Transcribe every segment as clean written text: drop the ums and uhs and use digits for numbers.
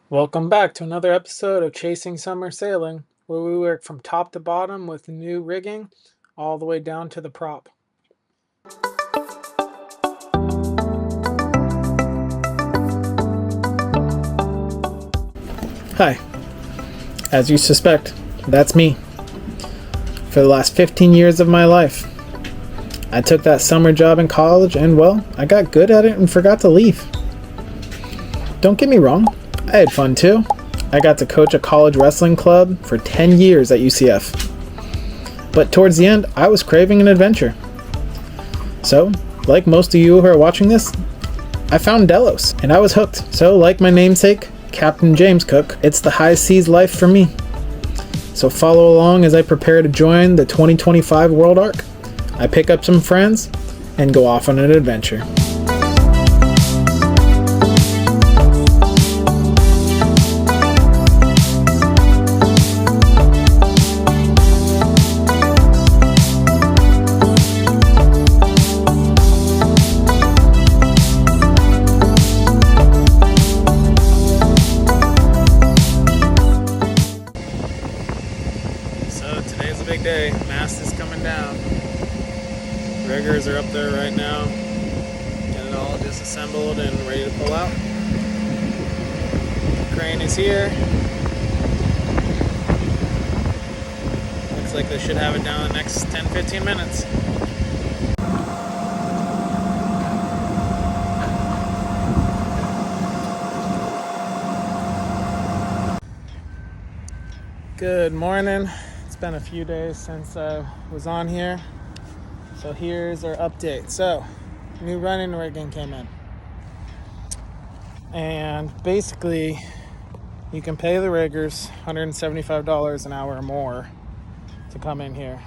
Welcome back to another episode of Chasing Summer Sailing, where we work from top to bottom with new rigging all the way down to the prop. Hi. As you suspect, that's me. For the last 15 years of my life. I took that summer job in college and, well, I got good at it and forgot to leave. Don't get me wrong, I had fun too. I got to coach a college wrestling club for 10 years at UCF. But towards the end, I was craving an adventure. So, like most of you who are watching this, I found Delos, and I was hooked. So, like my namesake, Captain James Cook, it's the high seas life for me. So follow along as I prepare to join the 2025 World Arc. I pick up some friends and go off on an adventure. So today's a big day. Mast is coming down. Riggers are up there right now, getting it all disassembled and ready to pull out. Crane is here. Looks like they should have it down in the next 10-15 minutes. Good morning. It's been a few days since I was on here. So here's our update. So, new running rigging came in. And basically, you can pay the riggers $175 an hour or more to come in here.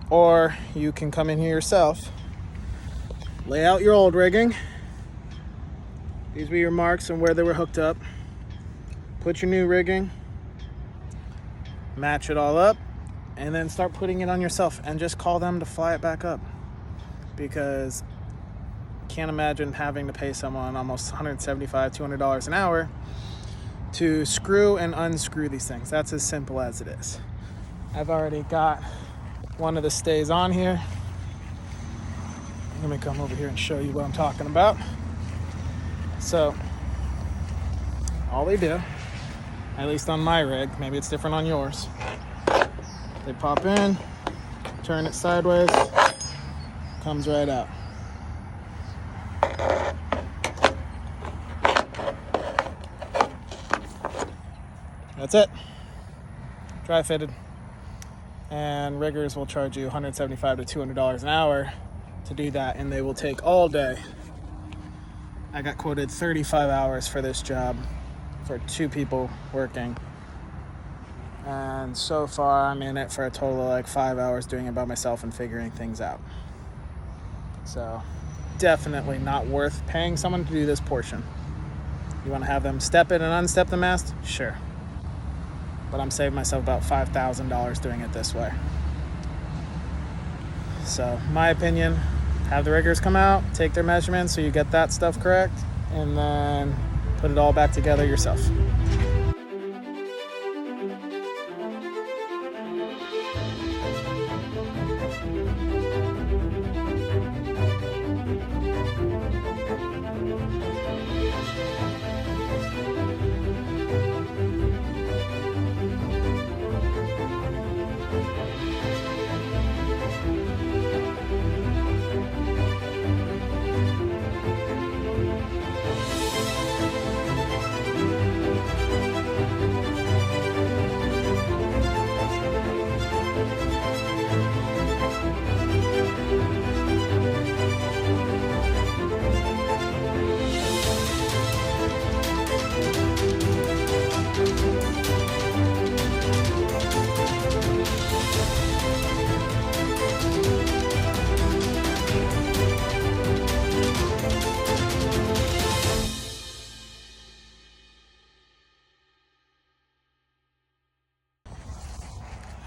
Or you can come in here yourself, lay out your old rigging. These were your marks and where they were hooked up. Put your new rigging, match it all up, and then start putting it on yourself and just call them to fly it back up, because I can't imagine having to pay someone almost $175, $200 an hour to screw and unscrew these things. That's as simple as it is. I've already got one of the stays on here. Let me come over here and show you what I'm talking about. So all they do, at least on my rig, maybe it's different on yours, they pop in, turn it sideways, comes right out. That's it. Dry fitted. And riggers will charge you $175 to $200 an hour to do that, and they will take all day. I got quoted 35 hours for this job for 2 people working. And so far, I'm in it for a total of like 5 hours doing it by myself and figuring things out. So, definitely not worth paying someone to do this portion. You want to have them step in and unstep the mast? Sure. But I'm saving myself about $5,000 doing it this way. So, my opinion, have the riggers come out, take their measurements so you get that stuff correct, and then put it all back together yourself.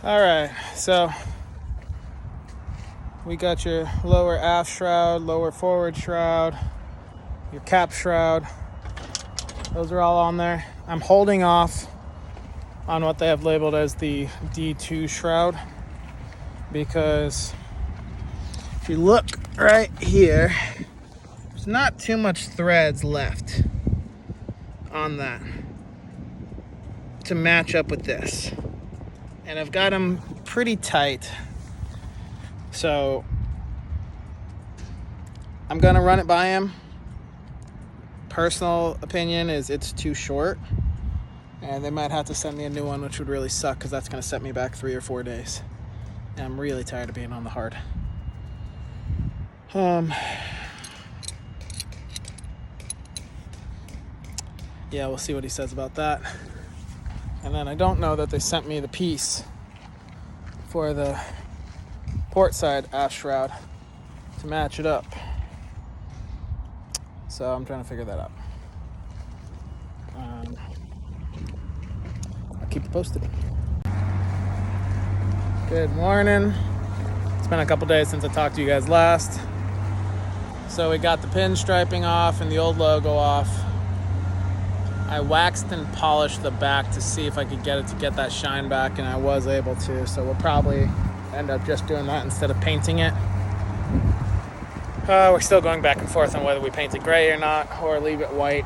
All right, so we got your lower aft shroud, lower forward shroud, your cap shroud. Those are all on there. I'm holding off on what they have labeled as the D2 shroud, because if you look right here, there's not too much threads left on that to match up with this. And I've got them pretty tight. So I'm gonna run it by him. Personal opinion is it's too short, and they might have to send me a new one, which would really suck because that's gonna set me back 3 or 4 days. And I'm really tired of being on the hard. Yeah, we'll see what he says about that. And then I don't know that they sent me the piece for the port side aft shroud to match it up. So I'm trying to figure that out. I'll keep you posted. Good morning. It's been a couple days since I talked to you guys last. So we got the pinstriping off and the old logo off. I waxed and polished the back to see if I could get it to get that shine back, and I was able to. So we'll probably end up just doing that instead of painting it. We're still going back and forth on whether we paint it gray or not, or leave it white.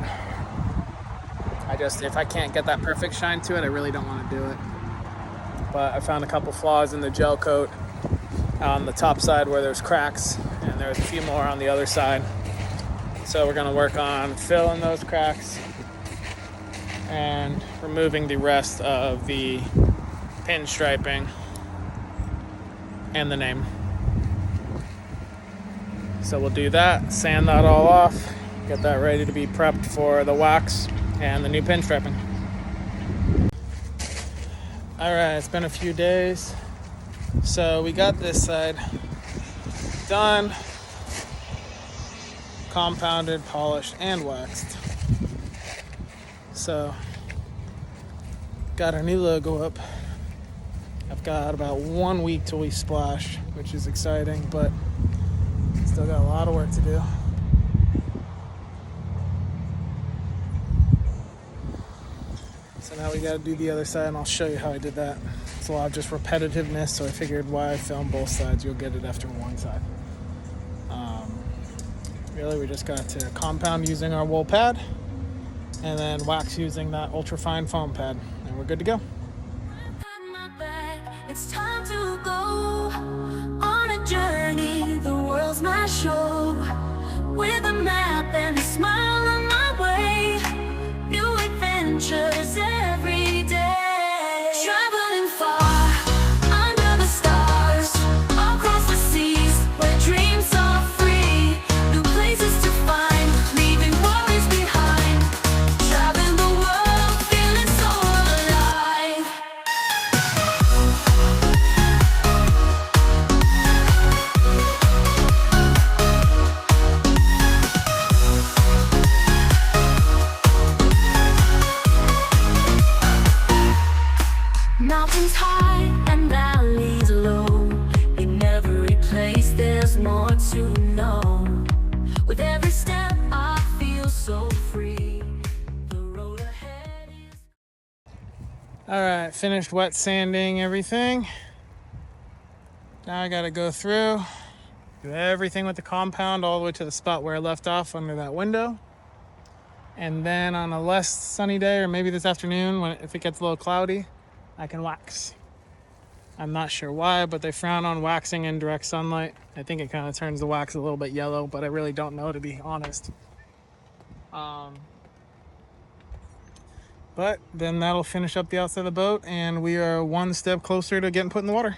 If I can't get that perfect shine to it, I really don't want to do it. But I found a couple flaws in the gel coat on the top side where there's cracks, and there's a few more on the other side. So we're gonna work on filling those cracks and removing the rest of the pinstriping and the name. So we'll do that, sand that all off, get that ready to be prepped for the wax and the new pinstriping. All right, it's been a few days. So we got this side done, compounded, polished, and waxed. So, got our new logo up. I've got about 1 week till we splash, which is exciting, but still got a lot of work to do. So now we gotta do the other side, and I'll show you how I did that. It's a lot of just repetitiveness, so I figured why I film both sides, you'll get it after one side. Really, we just got to compound using our wool pad, and then wax using that ultra fine foam pad, and we're good to go. It's time to go on a journey, the world's my show, with a map and a smile on my way, new adventures every day, traveling far under the stars, across the seas where dreams are free, new places to find, leaving worries behind, traveling the world, feeling so alive. Mountains high and valleys low, in every place there's more to know. With every step I feel so free, the road ahead is... All right, finished wet sanding everything. Now I gotta go through, do everything with the compound all the way to the spot where I left off under that window. And then on a less sunny day, or maybe this afternoon, if it gets a little cloudy, I can wax. I'm not sure why, but they frown on waxing in direct sunlight. I think it kind of turns the wax a little bit yellow, but I really don't know, to be honest. But then that'll finish up the outside of the boat, and we are one step closer to getting put in the water.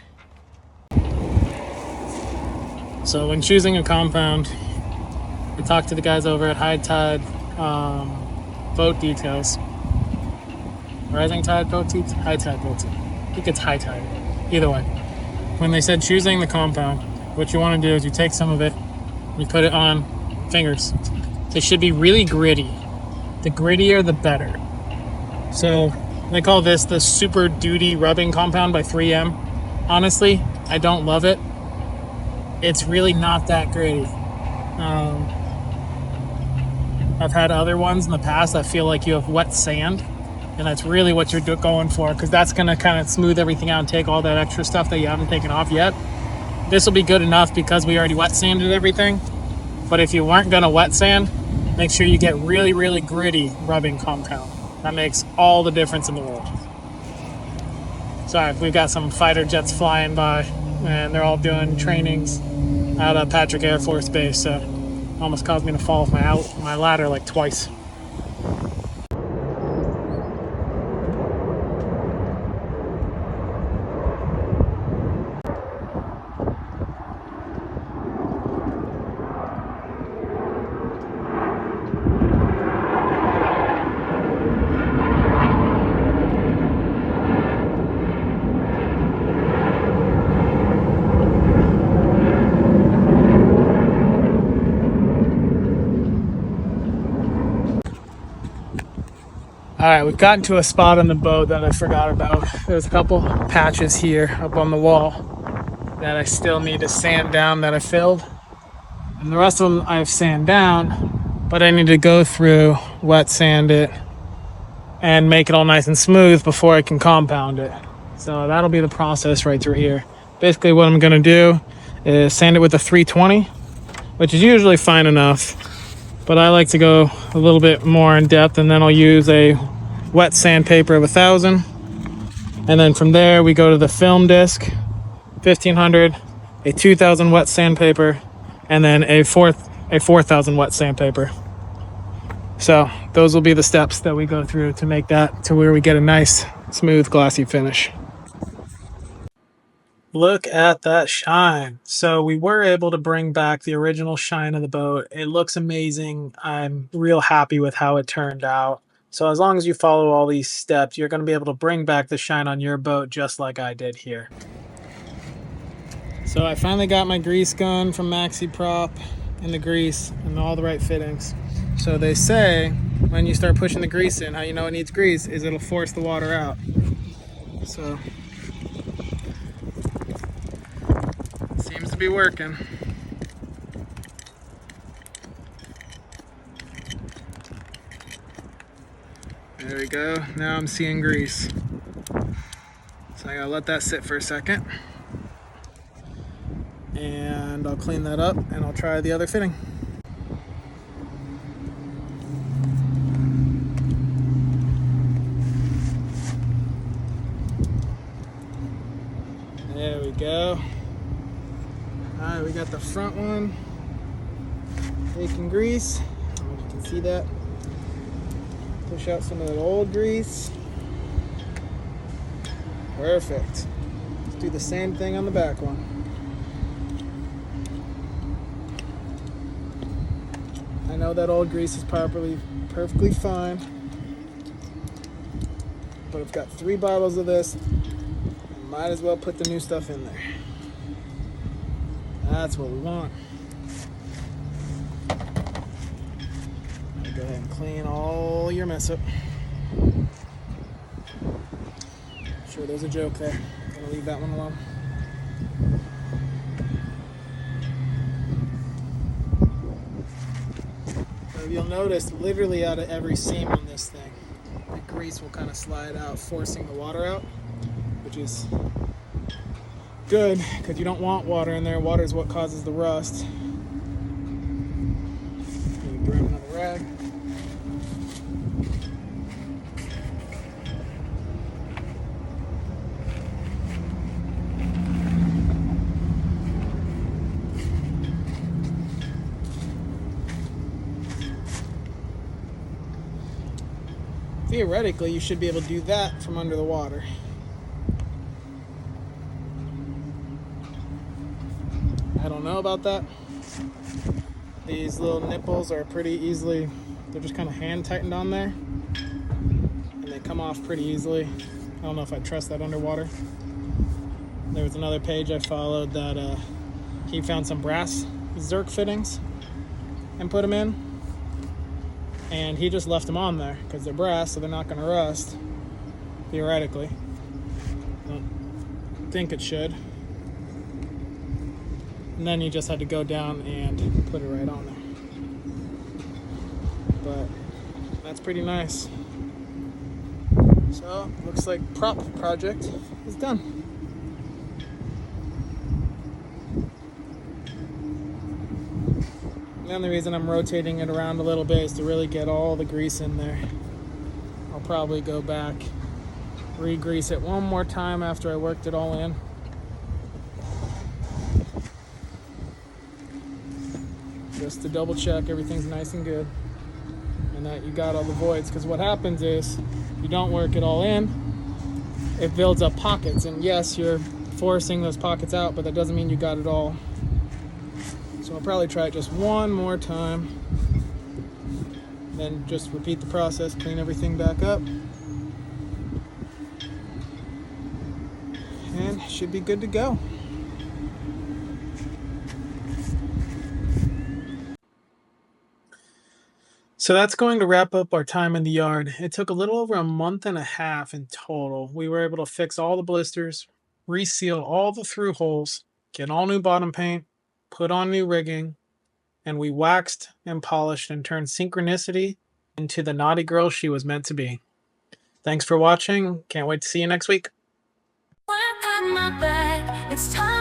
So when choosing a compound, I talked to the guys over at High Tide Boat Details. Rising Tide Boat Details? High Tide Boat Details. I think it's High Tide. Either way. When they said choosing the compound, what you want to do is you take some of it, you put it on fingers. They should be really gritty. The grittier, the better. So they call this the Super Duty Rubbing Compound by 3M. Honestly, I don't love it. It's really not that gritty. I've had other ones in the past that feel like you have wet sand, and that's really what you're going for, because that's going to kind of smooth everything out and take all that extra stuff that you haven't taken off yet. This will be good enough because we already wet sanded everything. But if you weren't going to wet sand, make sure you get really, really gritty rubbing compound. That makes all the difference in the world. Sorry, we've got some fighter jets flying by, and they're all doing trainings out of Patrick Air Force Base, so almost caused me to fall off my ladder like twice. All right, we've gotten to a spot on the boat that I forgot about. There's a couple patches here up on the wall that I still need to sand down that I filled. And the rest of them I've sanded down, but I need to go through, wet sand it, and make it all nice and smooth before I can compound it. So that'll be the process right through here. Basically what I'm gonna do is sand it with a 320, which is usually fine enough. But I like to go a little bit more in depth, and then I'll use a wet sandpaper of 1,000. And then from there, we go to the film disc, 1,500, a 2,000 wet sandpaper, and then a 4,000 wet sandpaper. So those will be the steps that we go through to make that to where we get a nice, smooth, glossy finish. Look at that shine. So we were able to bring back the original shine of the boat. It looks amazing. I'm real happy with how it turned out. So as long as you follow all these steps, you're going to be able to bring back the shine on your boat just like I did here. So I finally got my grease gun from Maxi Prop and the grease and all the right fittings. So they say when you start pushing the grease in, how you know it needs grease is it'll force the water out. So seems to be working. There we go. Now I'm seeing grease. So I gotta let that sit for a second. And I'll clean that up and I'll try the other fitting. There we go. Alright, we got the front one taking grease. I don't know if you can see that. Push out some of that old grease. Perfect. Let's do the same thing on the back one. I know that old grease is perfectly fine, but I've got 3 bottles of this. I might as well put the new stuff in there. That's what we want. Go ahead and clean all your mess up. Sure, there's a joke there. I'm gonna leave that one alone. So you'll notice literally out of every seam on this thing, the grease will kind of slide out, forcing the water out, which is good because you don't want water in there. Water is what causes the rust. Grab another rag. Theoretically, you should be able to do that from under the water. I don't know about that. These little nipples are pretty easily, they're just kind of hand tightened on there. And they come off pretty easily. I don't know if I trust that underwater. There was another page I followed that he found some brass Zerk fittings and put them in. And he just left them on there because they're brass, so they're not going to rust, theoretically. I don't think it should. And then you just had to go down and put it right on there. but that's pretty nice. So, looks like prop project is done. The only reason I'm rotating it around a little bit is to really get all the grease in there. I'll probably go back, re-grease it one more time after I worked it all in. Just to double check everything's nice and good and that you got all the voids, because what happens is you don't work it all in, it builds up pockets, and yes, you're forcing those pockets out, but that doesn't mean you got it all. So I'll probably try it just one more time, then just repeat the process, clean everything back up, and should be good to go. So that's going to wrap up our time in the yard. It took a little over a month and a half in total. We were able to fix all the blisters, reseal all the through holes, get all new bottom paint, put on new rigging, and we waxed and polished and turned Synchronicity into the naughty girl she was meant to be. Thanks for watching. Can't wait to see you next week. When I got my back, it's time.